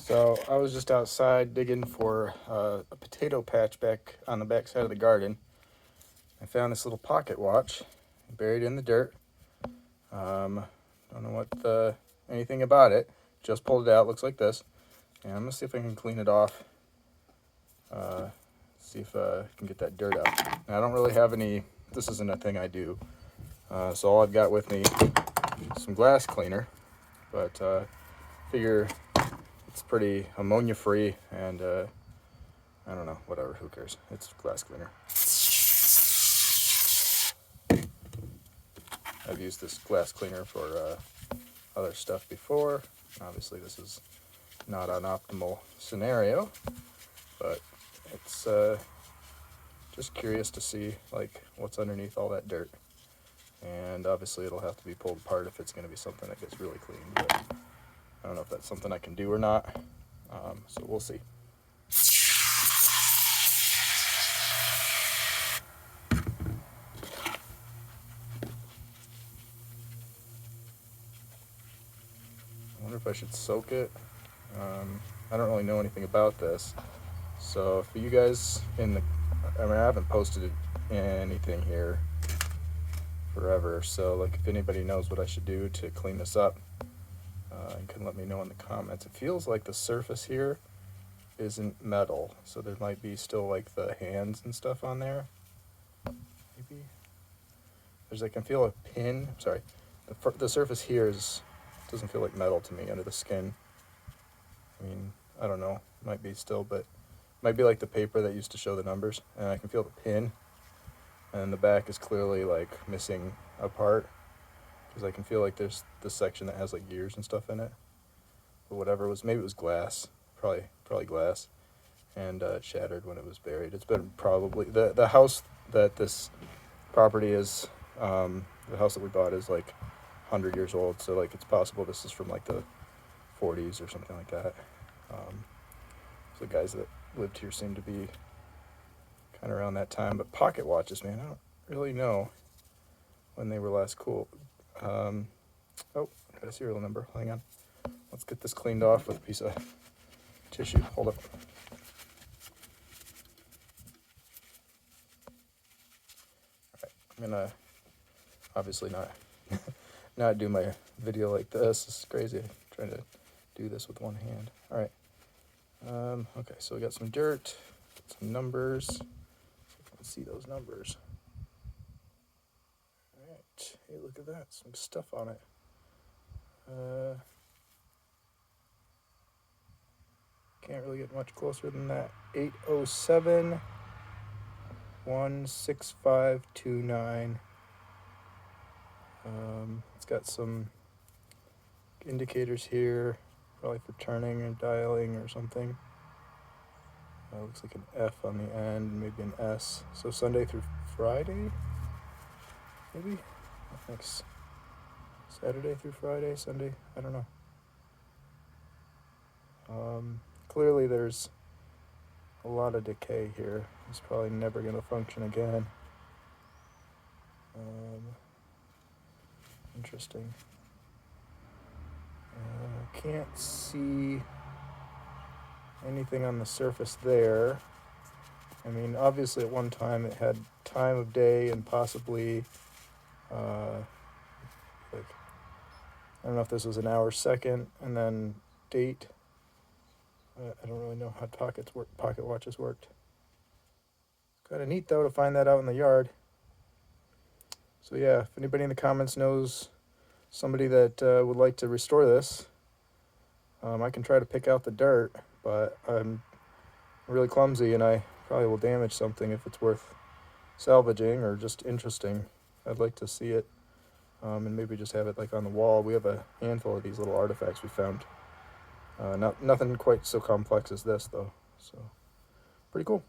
So I was just outside digging for a potato patch back on the back side of the garden. I found this little pocket watch buried in the dirt. Don't know anything about it. Just pulled it out. Looks like this. And I'm gonna see if I can clean it off. See if I can get that dirt out. Now, I don't really have any. This isn't a thing I do. So all I've got with me is some glass cleaner, but figure it's pretty ammonia free, and I don't know, whatever, who cares? It's glass cleaner. I've used this glass cleaner for other stuff before. Obviously this is not an optimal scenario, but it's just curious to see like what's underneath all that dirt. And obviously it'll have to be pulled apart if it's going to be something that gets really clean, but I don't know if that's something I can do or not, so we'll see. I wonder if I should soak it. I don't really know anything about this, so if you guys I haven't posted anything here forever, so like if anybody knows what I should do to clean this up, you can let me know in the comments. It feels like the surface here isn't metal, so there might be still like the hands and stuff on there. Maybe I can feel a pin. Sorry, the surface here doesn't feel like metal to me under the skin. I mean, I don't know, might be still, but it might be like the paper that used to show the numbers, and I can feel the pin, and the back is clearly like missing a part, because I can feel like there's this section that has like gears and stuff in it, but whatever it was, maybe it was glass, probably glass, and it shattered when it was buried. It's been probably, the house that this property is, the house that we bought is like 100 years old, so like it's possible this is from like the 40s or something like that. So the guys that lived here seem to be kind of around that time. But pocket watches, man, I don't really know when they were last cool. Oh, got a serial number. Hang on. Let's get this cleaned off with a piece of tissue. Hold up. All right, I'm gonna obviously not do my video like this. This is crazy. I'm trying to do this with one hand. All right. Okay, so we got some dirt, some numbers. Let's see those numbers. All right. Hey, look at that. Some stuff on it. Can't really get much closer than that. 807 16529. It's got some indicators here, probably for turning or dialing or something. Looks like an F on the end, maybe an S. So Sunday through Friday, maybe? Next Saturday through Friday, Sunday, I don't know. Clearly there's a lot of decay here. It's probably never going to function again. Interesting. Can't see anything on the surface there. I mean, obviously at one time it had time of day and possibly, like, I don't know if this was an hour, second, and then date. I don't really know how pocket watches worked. Kind of neat though to find that out in the yard. So yeah, if anybody in the comments knows somebody that would like to restore this, I can try to pick out the dirt, but I'm really clumsy and I probably will damage something if it's worth salvaging or just interesting. I'd like to see it, and maybe just have it like on the wall. We have a handful of these little artifacts we found. Nothing quite so complex as this though, so pretty cool.